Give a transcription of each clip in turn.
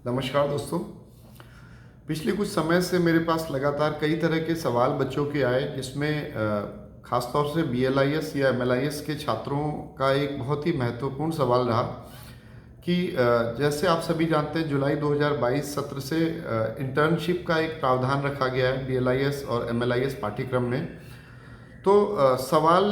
नमस्कार दोस्तों। पिछले कुछ समय से मेरे पास लगातार कई तरह के सवाल बच्चों के आए, जिसमें ख़ास तौर से बीएलआईएस या एमएलआईएस के छात्रों का एक बहुत ही महत्वपूर्ण सवाल रहा कि जैसे आप सभी जानते हैं, जुलाई 2022 सत्र से इंटर्नशिप का एक प्रावधान रखा गया है बीएलआईएस और एमएलआईएस पाठ्यक्रम में। तो सवाल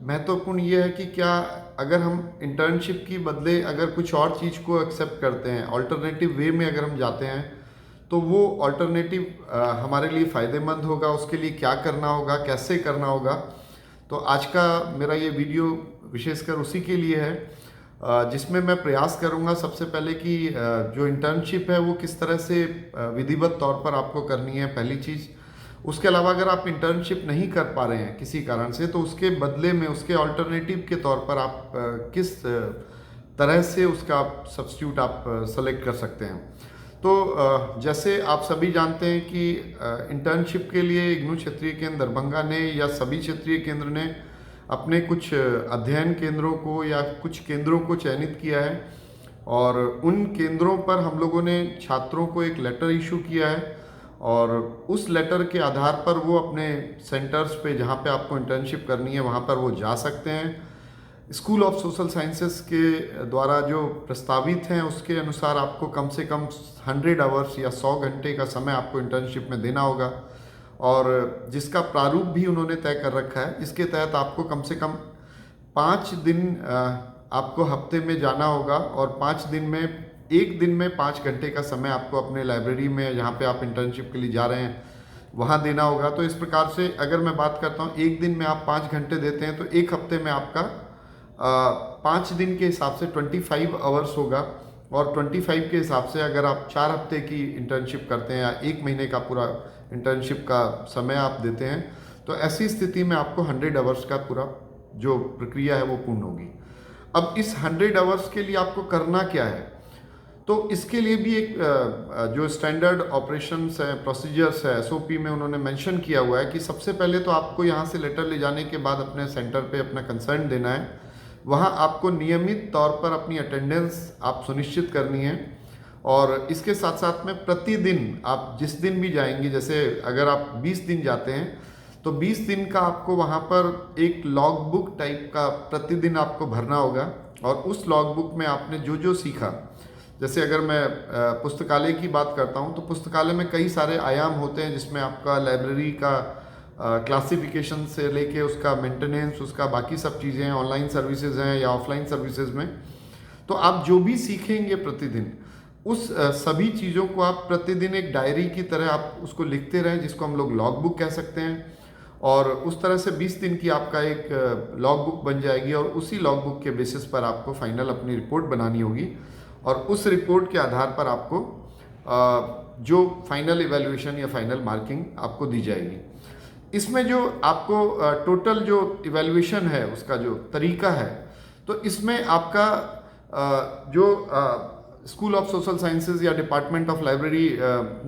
महत्वपूर्ण ये है कि क्या अगर हम इंटर्नशिप की बदले अगर कुछ और चीज़ को एक्सेप्ट करते हैं, अल्टरनेटिव वे में अगर हम जाते हैं, तो वो अल्टरनेटिव हमारे लिए फ़ायदेमंद होगा। उसके लिए क्या करना होगा, कैसे करना होगा। तो आज का मेरा ये वीडियो विशेषकर उसी के लिए है, जिसमें मैं प्रयास करूंगा सबसे पहले कि जो इंटर्नशिप है वो किस तरह से विधिवत तौर पर आपको करनी है, पहली चीज़। उसके अलावा अगर आप इंटर्नशिप नहीं कर पा रहे हैं किसी कारण से, तो उसके बदले में उसके अल्टरनेटिव के तौर पर आप किस तरह से उसका सब्स्टिट्यूट आप सेलेक्ट कर सकते हैं। तो जैसे आप सभी जानते हैं कि इंटर्नशिप के लिए इग्नू क्षेत्रीय केंद्र दरभंगा ने या सभी क्षेत्रीय केंद्र ने अपने कुछ अध्ययन केंद्रों को या कुछ केंद्रों को चयनित किया है, और उन केंद्रों पर हम लोगों ने छात्रों को एक लेटर इशू किया है, और उस लेटर के आधार पर वो अपने सेंटर्स पे जहाँ पे आपको इंटर्नशिप करनी है वहाँ पर वो जा सकते हैं। स्कूल ऑफ सोशल साइंसेस के द्वारा जो प्रस्तावित हैं उसके अनुसार आपको कम से कम 100 आवर्स या 100 घंटे का समय आपको इंटर्नशिप में देना होगा, और जिसका प्रारूप भी उन्होंने तय कर रखा है, जिसके तहत आपको कम से कम 5 दिन आपको हफ्ते में जाना होगा, और 5 दिन में एक दिन में 5 घंटे का समय आपको अपने लाइब्रेरी में जहाँ पे आप इंटर्नशिप के लिए जा रहे हैं वहाँ देना होगा। तो इस प्रकार से अगर मैं बात करता हूँ, एक दिन में आप 5 घंटे देते हैं तो एक हफ्ते में आपका 5 दिन के हिसाब से 25 आवर्स होगा, और 25 के हिसाब से अगर आप 4 हफ्ते की इंटर्नशिप करते हैं या 1 महीने का पूरा इंटर्नशिप का समय आप देते हैं, तो ऐसी स्थिति में आपको 100 आवर्स का पूरा जो प्रक्रिया है वो पूर्ण होगी। अब इस 100 आवर्स के लिए आपको करना क्या है, तो इसके लिए भी एक जो स्टैंडर्ड ऑपरेशंस है, प्रोसीजर्स है, एसओपी में उन्होंने मेंशन किया हुआ है कि सबसे पहले तो आपको यहाँ से लेटर ले जाने के बाद अपने सेंटर पे अपना कंसर्न देना है। वहाँ आपको नियमित तौर पर अपनी अटेंडेंस आप सुनिश्चित करनी है, और इसके साथ साथ में प्रतिदिन आप जिस दिन भी जाएंगे, जैसे अगर आप 20 दिन जाते हैं तो 20 दिन का आपको वहाँ पर एक लॉग बुक टाइप का प्रतिदिन आपको भरना होगा, और उस लॉग बुक में आपने जो जो सीखा, जैसे अगर मैं पुस्तकालय की बात करता हूँ तो पुस्तकालय में कई सारे आयाम होते हैं, जिसमें आपका लाइब्रेरी का क्लासिफिकेशन से लेके उसका मेंटेनेंस, उसका बाकी सब चीज़ें, ऑनलाइन सर्विसेज हैं या ऑफलाइन सर्विसेज में। तो आप जो भी सीखेंगे प्रतिदिन, उस सभी चीज़ों को आप प्रतिदिन एक डायरी की तरह आप उसको लिखते रहें, जिसको हम लोग लॉग बुक कह सकते हैं। और उस तरह से 20 दिन की आपका एक लॉग बुक बन जाएगी, और उसी लॉग बुक के बेसिस पर आपको फाइनल अपनी रिपोर्ट बनानी होगी, और उस रिपोर्ट के आधार पर आपको जो फाइनल इवैल्यूएशन या फाइनल मार्किंग आपको दी जाएगी। इसमें जो आपको टोटल जो इवैल्यूएशन है उसका जो तरीका है, तो इसमें आपका जो स्कूल ऑफ सोशल साइंसेज या डिपार्टमेंट ऑफ लाइब्रेरी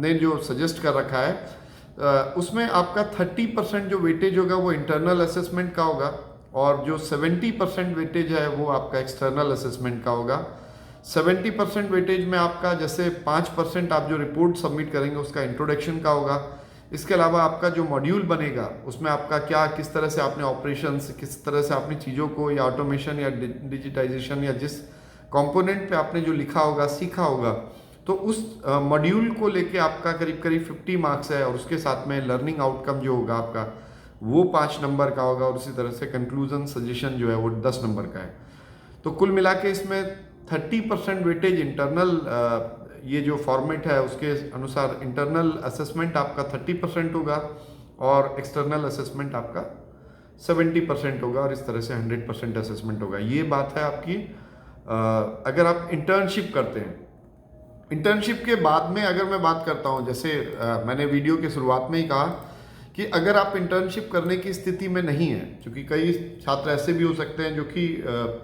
ने जो सजेस्ट कर रखा है, उसमें आपका 30% जो वेटेज होगा वो इंटरनल असेसमेंट का होगा, और जो 70% वेटेज है वो आपका एक्सटर्नल असेसमेंट का होगा। 70% वेटेज में आपका जैसे 5% आप जो रिपोर्ट सबमिट करेंगे उसका इंट्रोडक्शन का होगा। इसके अलावा आपका जो मॉड्यूल बनेगा उसमें आपका क्या, किस तरह से आपने ऑपरेशंस, किस तरह से आपने चीज़ों को या ऑटोमेशन या डिजिटाइजेशन या जिस कंपोनेंट पे आपने जो लिखा होगा, सीखा होगा, तो उस मॉड्यूल को लेके आपका करीब करीब 50 मार्क्स है, और उसके साथ में लर्निंग आउटकम जो होगा आपका वो 5 नंबर का होगा, और उसी तरह से कंक्लूजन सजेशन जो है वो 10 नंबर का है। तो कुल मिला के इसमें 30% वेटेज इंटरनल, ये जो फॉर्मेट है उसके अनुसार इंटरनल असेसमेंट आपका 30% होगा, और एक्सटर्नल असेसमेंट आपका 70% होगा, और इस तरह से 100% असेसमेंट होगा। ये बात है आपकी अगर आप इंटर्नशिप करते हैं। इंटर्नशिप के बाद में अगर मैं बात करता हूँ, जैसे मैंने वीडियो के शुरुआत में ही कहा कि अगर आप इंटर्नशिप करने की स्थिति में नहीं है, क्योंकि कई छात्र ऐसे भी हो सकते हैं जो कि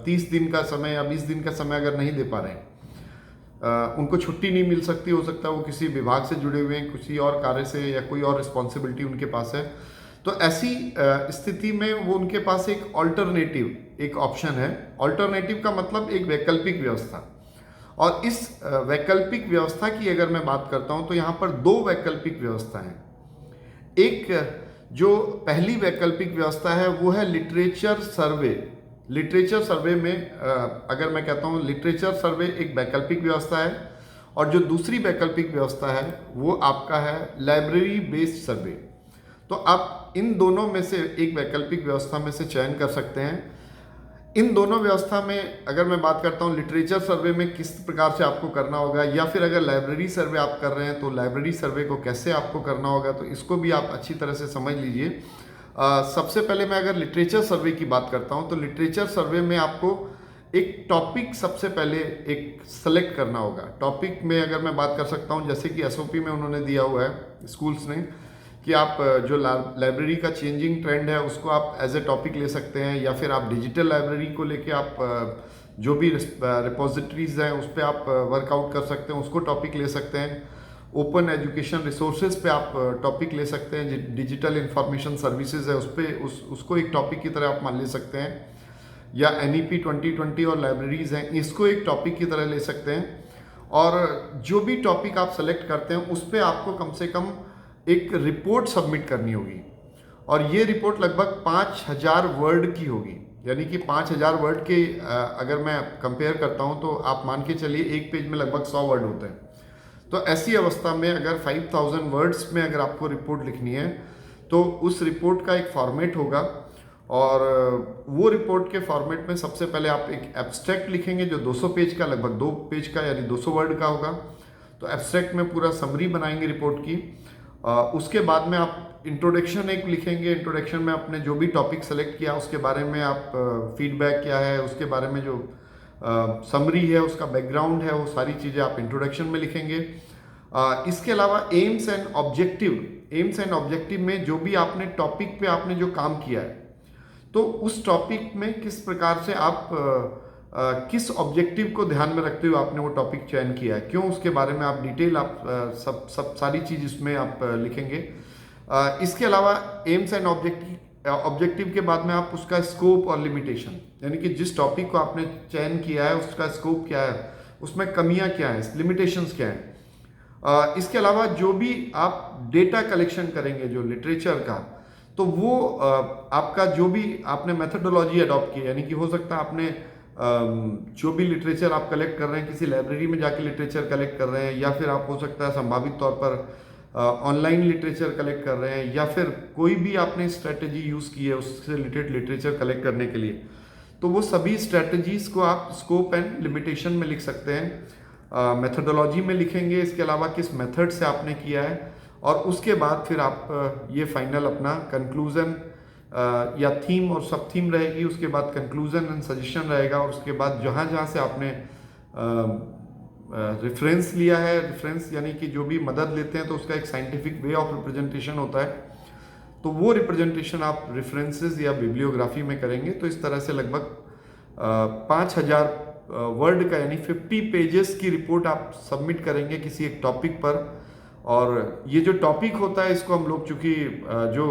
30 दिन का समय या 20 दिन का समय अगर नहीं दे पा रहे हैं, उनको छुट्टी नहीं मिल सकती, हो सकता है वो किसी विभाग से जुड़े हुए हैं, किसी और कार्य से, या कोई और रिस्पॉन्सिबिलिटी उनके पास है, तो ऐसी स्थिति में वो उनके पास एक ऑल्टरनेटिव, एक ऑप्शन है। ऑल्टरनेटिव का मतलब एक वैकल्पिक व्यवस्था, और इस वैकल्पिक व्यवस्था की अगर मैं बात करता हूं तो यहां पर दो वैकल्पिक व्यवस्था हैं। एक जो पहली वैकल्पिक व्यवस्था है वो है लिटरेचर सर्वे। लिटरेचर सर्वे में अगर मैं कहता हूं लिटरेचर सर्वे एक वैकल्पिक व्यवस्था है, और जो दूसरी वैकल्पिक व्यवस्था है वो आपका है लाइब्रेरी बेस्ड सर्वे। तो आप इन दोनों में से एक वैकल्पिक व्यवस्था में से चयन कर सकते हैं। इन दोनों व्यवस्था में अगर मैं बात करता हूँ लिटरेचर सर्वे में किस प्रकार से आपको करना होगा, या फिर अगर लाइब्रेरी सर्वे आप कर रहे हैं तो लाइब्रेरी सर्वे को कैसे आपको करना होगा, तो इसको भी आप अच्छी तरह से समझ लीजिए। सबसे पहले मैं अगर लिटरेचर सर्वे की बात करता हूँ तो लिटरेचर सर्वे में आपको एक टॉपिक सबसे पहले एक सेलेक्ट करना होगा। टॉपिक में अगर मैं बात कर सकता हूँ जैसे कि एसओपी में उन्होंने दिया हुआ है स्कूल्स ने कि आप जो लाइब्रेरी का चेंजिंग ट्रेंड है उसको आप एज ए टॉपिक ले सकते हैं, या फिर आप डिजिटल लाइब्रेरी को लेके आप जो भी रिपोजिटरीज हैं उस पर आप वर्कआउट कर सकते हैं, उसको टॉपिक ले सकते हैं। ओपन एजुकेशन रिसोर्सेज पे आप टॉपिक ले सकते हैं। डिजिटल इंफॉर्मेशन सर्विसेज है उस पर उसको एक टॉपिक की तरह आप मान ले सकते हैं, या NEP 2020 और लाइब्रेरीज हैं इसको एक टॉपिक की तरह ले सकते हैं। और जो भी टॉपिक आप सेलेक्ट करते हैं उस पर आपको कम से कम एक रिपोर्ट सबमिट करनी होगी, और ये रिपोर्ट लगभग 5000 वर्ड की होगी। यानी कि 5000 वर्ड के अगर मैं कंपेयर करता हूँ तो आप मान के चलिए एक पेज में लगभग 100 वर्ड होते हैं। तो ऐसी अवस्था में अगर 5000 वर्ड्स में अगर आपको रिपोर्ट लिखनी है तो उस रिपोर्ट का एक फॉर्मेट होगा, और वो रिपोर्ट के फॉर्मेट में सबसे पहले आप एक एब्स्ट्रैक्ट लिखेंगे जो 200 पेज का, लगभग 2 पेज का यानी 200 वर्ड का होगा। तो एब्स्ट्रैक्ट में पूरा समरी बनाएंगे रिपोर्ट की। उसके बाद में आप इंट्रोडक्शन एक लिखेंगे। इंट्रोडक्शन में आपने जो भी टॉपिक सेलेक्ट किया उसके बारे में आप फीडबैक क्या है, उसके बारे में जो समरी है, उसका बैकग्राउंड है, वो सारी चीज़ें आप इंट्रोडक्शन में लिखेंगे। इसके अलावा एम्स एंड ऑब्जेक्टिव में जो भी आपने टॉपिक पे आपने जो काम किया है तो उस टॉपिक में किस प्रकार से आप किस ऑब्जेक्टिव को ध्यान में रखते हुए आपने वो टॉपिक चयन किया है, क्यों, उसके बारे में आप डिटेल आप सब सारी चीज़ इसमें आप लिखेंगे। इसके अलावा एम्स एंड ऑब्जेक्टिव के बाद में आप उसका स्कोप और लिमिटेशन, यानी कि जिस टॉपिक को आपने चयन किया है उसका स्कोप क्या है, उसमें कमियां क्या हैं, लिमिटेशंस क्या हैं। इसके अलावा जो भी आप डेटा कलेक्शन करेंगे जो लिटरेचर का, तो वो आपका जो भी आपने मेथडोलॉजी अडॉप्ट की, यानी कि हो सकता है आपने जो भी लिटरेचर आप कलेक्ट कर रहे हैं किसी लाइब्रेरी में जाके लिटरेचर कलेक्ट कर रहे हैं, या फिर आप हो सकता है संभावित तौर पर ऑनलाइन लिटरेचर कलेक्ट कर रहे हैं, या फिर कोई भी आपने स्ट्रेटजी यूज़ की है उससे रिलेटेड लिटरेचर कलेक्ट करने के लिए, तो वो सभी स्ट्रेटजीज को आप स्कोप एंड लिमिटेशन में लिख सकते हैं। मेथडोलॉजी में लिखेंगे, इसके अलावा किस मेथड से आपने किया है, और उसके बाद फिर आप ये फाइनल अपना कंक्लूजन या थीम और सब थीम रहेगी, उसके बाद कंक्लूजन एंड सजेशन रहेगा, और उसके बाद जहाँ जहाँ से आपने रेफरेंस लिया है, रेफरेंस यानी कि जो भी मदद लेते हैं तो उसका एक साइंटिफिक वे ऑफ रिप्रेजेंटेशन होता है, तो वो रिप्रेजेंटेशन आप रेफरेंसेस या बिब्लियोग्राफी में करेंगे। तो इस तरह से लगभग 5000 वर्ड का यानी 50 पेजेस की रिपोर्ट आप सबमिट करेंगे किसी एक टॉपिक पर। और ये जो टॉपिक होता है इसको हम लोग चूँकि जो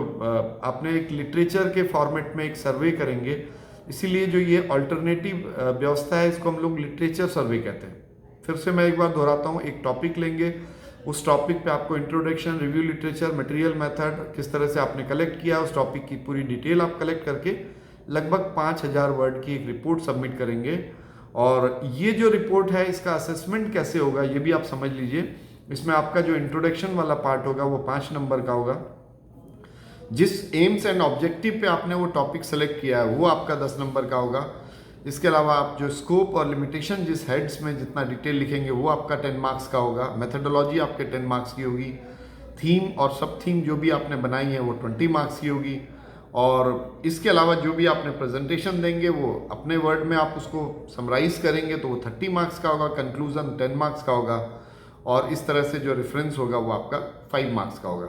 आपने एक लिटरेचर के फॉर्मेट में एक सर्वे करेंगे, इसीलिए जो ये अल्टरनेटिव व्यवस्था है इसको हम लोग लिटरेचर सर्वे कहते हैं। फिर से मैं एक बार दोहराता हूँ, एक टॉपिक लेंगे, उस टॉपिक पे आपको introduction, review literature, material method, किस तरह से आपने कलेक्ट किया, उस टॉपिक की पूरी डिटेल आप कलेक्ट करके लगभग 5000 वर्ड की एक रिपोर्ट सबमिट करेंगे। और ये जो रिपोर्ट है इसका असेसमेंट कैसे होगा ये भी आप समझ लीजिए। इसमें आपका जो इंट्रोडक्शन वाला पार्ट होगा वो 5 नंबर का होगा। जिस एम्स एंड ऑब्जेक्टिव पे आपने वो टॉपिक सेलेक्ट किया है वो आपका 10 नंबर का होगा। इसके अलावा आप जो स्कोप और लिमिटेशन जिस हेड्स में जितना डिटेल लिखेंगे वो आपका 10 मार्क्स का होगा। मेथडोलॉजी आपके 10 मार्क्स की होगी। थीम और सब थीम जो भी आपने बनाई है वो 20 मार्क्स की होगी। और इसके अलावा जो भी आपने प्रेजेंटेशन देंगे वो अपने वर्ड में आप उसको समराइज करेंगे तो वो 30 मार्क्स का होगा। कंक्लूजन 10 मार्क्स का होगा, और इस तरह से जो रेफरेंस होगा वो आपका 5 मार्क्स का होगा।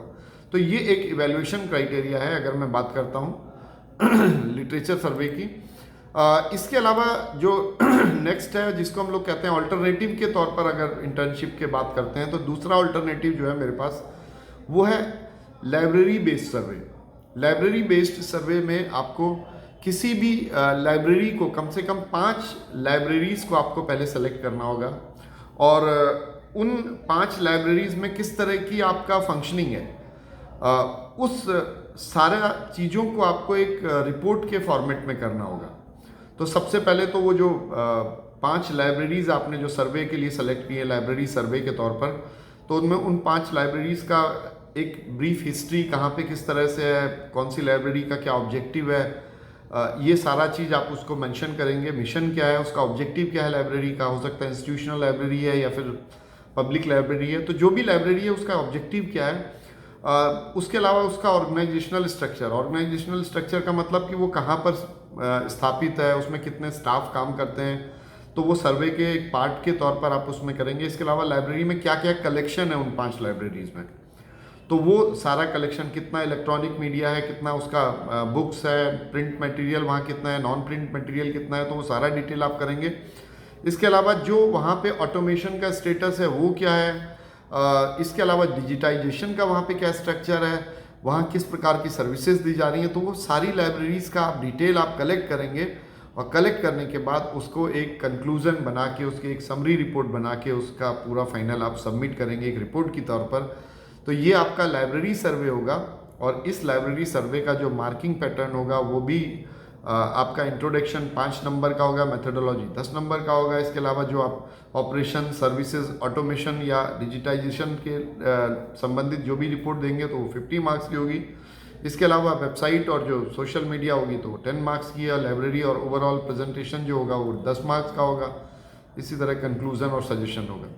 तो ये एक इवैल्यूएशन क्राइटेरिया है अगर मैं बात करता हूँ लिटरेचर सर्वे की। इसके अलावा जो नेक्स्ट है जिसको हम लोग कहते हैं अल्टरनेटिव के तौर पर, अगर इंटर्नशिप के बात करते हैं तो दूसरा अल्टरनेटिव जो है मेरे पास वो है लाइब्रेरी बेस्ड सर्वे। लाइब्रेरी बेस्ड सर्वे में आपको किसी भी लाइब्रेरी को कम से कम 5 लाइब्रेरीज को आपको पहले सेलेक्ट करना होगा। और उन 5 लाइब्रेरीज़ में किस तरह की आपका फंक्शनिंग है, उस सारा चीज़ों को आपको एक रिपोर्ट के फॉर्मेट में करना होगा। तो सबसे पहले तो वो जो 5 लाइब्रेरीज़ आपने जो सर्वे के लिए सेलेक्ट की है लाइब्रेरी सर्वे के तौर पर, तो उनमें उन 5 लाइब्रेरीज़ का एक ब्रीफ हिस्ट्री, कहाँ पे किस तरह से है, कौन सी लाइब्रेरी का क्या ऑब्जेक्टिव है, ये सारा चीज़ आप उसको मेंशन करेंगे। मिशन क्या है, उसका ऑब्जेक्टिव क्या है लाइब्रेरी का, हो सकता है इंस्टीट्यूशनल लाइब्रेरी है या फिर पब्लिक लाइब्रेरी है, तो जो भी लाइब्रेरी है उसका ऑब्जेक्टिव क्या है। उसके अलावा उसका ऑर्गेनाइजेशनल स्ट्रक्चर का मतलब कि वो कहाँ पर स्थापित है, उसमें कितने स्टाफ काम करते हैं, तो वो सर्वे के एक पार्ट के तौर पर आप उसमें करेंगे। इसके अलावा लाइब्रेरी में क्या क्या कलेक्शन है उन 5 लाइब्रेरीज में, तो वो सारा कलेक्शन, कितना इलेक्ट्रॉनिक मीडिया है, कितना उसका बुक्स है, प्रिंट मटेरियल वहाँ कितना है, नॉन प्रिंट मटेरियल कितना है, तो वो सारा डिटेल आप करेंगे। इसके अलावा जो वहाँ पे ऑटोमेशन का स्टेटस है वो क्या है, इसके अलावा डिजिटाइजेशन का वहाँ पे क्या स्ट्रक्चर है, वहाँ किस प्रकार की सर्विसेज दी जा रही हैं, तो वो सारी लाइब्रेरीज़ का आप डिटेल आप कलेक्ट करेंगे। और कलेक्ट करने के बाद उसको एक कंक्लूज़न बना के, उसकी एक समरी रिपोर्ट बना के, उसका पूरा फाइनल आप सबमिट करेंगे एक रिपोर्ट की तौर पर। तो ये आपका लाइब्रेरी सर्वे होगा। और इस लाइब्रेरी सर्वे का जो मार्किंग पैटर्न होगा वो भी आपका इंट्रोडक्शन 5 नंबर का होगा, मेथडोलॉजी 10 नंबर का होगा। इसके अलावा जो आप ऑपरेशन, सर्विसेज, ऑटोमेशन या डिजिटाइजेशन के संबंधित जो भी रिपोर्ट देंगे तो वो 50 मार्क्स की होगी। इसके अलावा वेबसाइट और जो सोशल मीडिया होगी तो वो 10 मार्क्स की है। लाइब्रेरी और ओवरऑल प्रेजेंटेशन जो होगा वो 10 मार्क्स का होगा। इसी तरह कंक्लूजन और सजेशन होगा।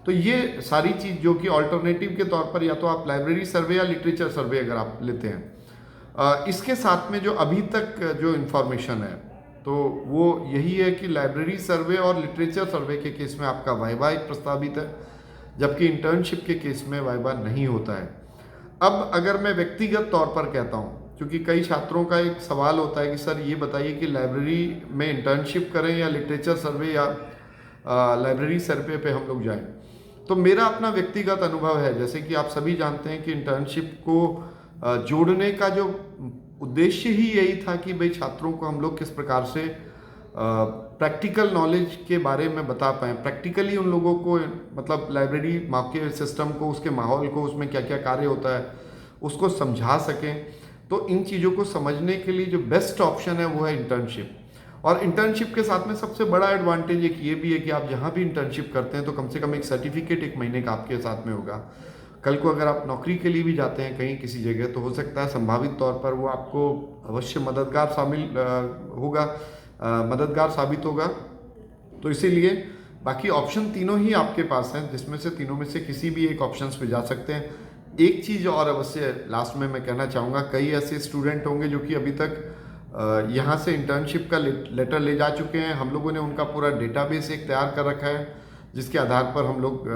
तो ये सारी चीज़ जो कि ऑल्टरनेटिव के तौर पर, या तो आप लाइब्रेरी सर्वे या लिटरेचर सर्वे अगर आप लेते हैं, इसके साथ में जो अभी तक जो इन्फॉर्मेशन है तो वो यही है कि लाइब्रेरी सर्वे और लिटरेचर सर्वे के केस में आपका वाइवा एक प्रस्तावित है, जबकि इंटर्नशिप के केस में वाइवा नहीं होता है। अब अगर मैं व्यक्तिगत तौर पर कहता हूँ, क्योंकि कई छात्रों का एक सवाल होता है कि सर ये बताइए कि लाइब्रेरी में इंटर्नशिप करें या लिटरेचर सर्वे या लाइब्रेरी सर्वे पे हम लोग जाएं, तो मेरा अपना व्यक्तिगत अनुभव है, जैसे कि आप सभी जानते हैं कि इंटर्नशिप को जोड़ने का जो उद्देश्य ही यही था कि भाई छात्रों को हम लोग किस प्रकार से प्रैक्टिकल नॉलेज के बारे में बता पाएँ, प्रैक्टिकली उन लोगों को, मतलब लाइब्रेरी के सिस्टम को, उसके माहौल को, उसमें क्या क्या कार्य होता है उसको समझा सकें। तो इन चीज़ों को समझने के लिए जो बेस्ट ऑप्शन है वो है इंटर्नशिप। और इंटर्नशिप के साथ में सबसे बड़ा एडवांटेज एक ये भी है कि आप जहाँ भी इंटर्नशिप करते हैं तो कम से कम एक सर्टिफिकेट 1 महीने का आपके साथ में होगा। कल को अगर आप नौकरी के लिए भी जाते हैं कहीं किसी जगह, तो हो सकता है संभावित तौर पर वो आपको अवश्य मददगार साबित होगा। तो इसीलिए बाकी ऑप्शन तीनों ही आपके पास हैं, जिसमें से तीनों में से किसी भी एक ऑप्शंस पे जा सकते हैं। एक चीज़ और अवश्य लास्ट में मैं कहना चाहूँगा, कई ऐसे स्टूडेंट होंगे जो कि अभी तक यहाँ से इंटर्नशिप का लेटर ले जा चुके हैं। हम लोगों ने उनका पूरा डेटाबेस एक तैयार कर रखा है, जिसके आधार पर हम लोग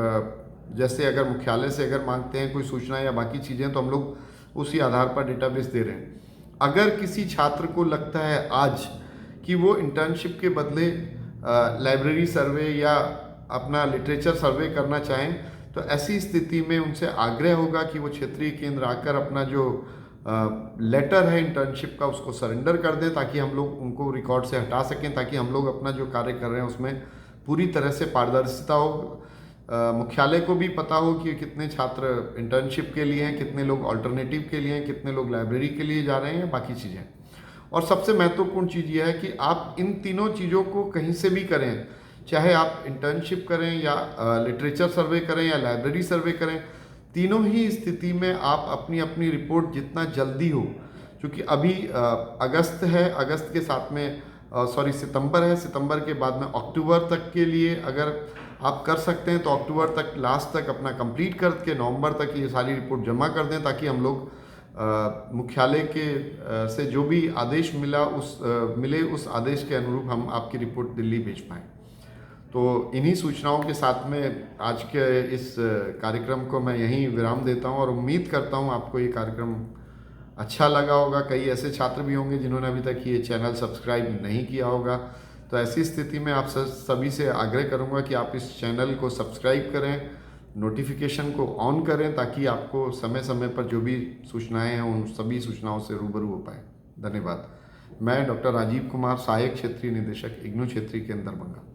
जैसे अगर मुख्यालय से अगर मांगते हैं कोई सूचना या बाकी चीज़ें, तो हम लोग उसी आधार पर डेटाबेस दे रहे हैं। अगर किसी छात्र को लगता है आज कि वो इंटर्नशिप के बदले लाइब्रेरी सर्वे या अपना लिटरेचर सर्वे करना चाहें, तो ऐसी स्थिति में उनसे आग्रह होगा कि वो क्षेत्रीय केंद्र आकर अपना जो लेटर है इंटर्नशिप का उसको सरेंडर कर दें, ताकि हम लोग उनको रिकॉर्ड से हटा सकें, ताकि हम लोग अपना जो कार्य कर रहे हैं उसमें पूरी तरह से पारदर्शिता हो। मुख्यालय को भी पता हो कि कितने छात्र इंटर्नशिप के लिए हैं, कितने लोग अल्टरनेटिव के लिए हैं, कितने लोग लाइब्रेरी के लिए जा रहे हैं, बाकी चीज़ें। और सबसे महत्वपूर्ण चीज़ यह है कि आप इन तीनों चीज़ों को कहीं से भी करें, चाहे आप इंटर्नशिप करें या लिटरेचर सर्वे करें या लाइब्रेरी सर्वे करें, तीनों ही स्थिति में आप अपनी अपनी रिपोर्ट जितना जल्दी हो, क्योंकि अभी अगस्त है, अगस्त के साथ में सितंबर है, सितंबर के बाद में अक्टूबर तक के लिए अगर आप कर सकते हैं तो अक्टूबर तक लास्ट तक अपना कंप्लीट करके नवंबर तक ये सारी रिपोर्ट जमा कर दें, ताकि हम लोग मुख्यालय के से जो भी आदेश मिले उस आदेश के अनुरूप हम आपकी रिपोर्ट दिल्ली भेज पाएँ। तो इन्हीं सूचनाओं के साथ में आज के इस कार्यक्रम को मैं यहीं विराम देता हूं, और उम्मीद करता हूं आपको ये कार्यक्रम अच्छा लगा होगा। कई ऐसे छात्र भी होंगे जिन्होंने अभी तक ये चैनल सब्सक्राइब नहीं किया होगा, तो ऐसी स्थिति में आप सभी से आग्रह करूंगा कि आप इस चैनल को सब्सक्राइब करें, नोटिफिकेशन को ऑन करें, ताकि आपको समय समय पर जो भी सूचनाएं हैं उन सभी सूचनाओं से रूबरू हो पाए। धन्यवाद। मैं डॉक्टर राजीव कुमार, सहायक क्षेत्रीय निदेशक, इग्नू क्षेत्रीय केंद्र दरभंगा।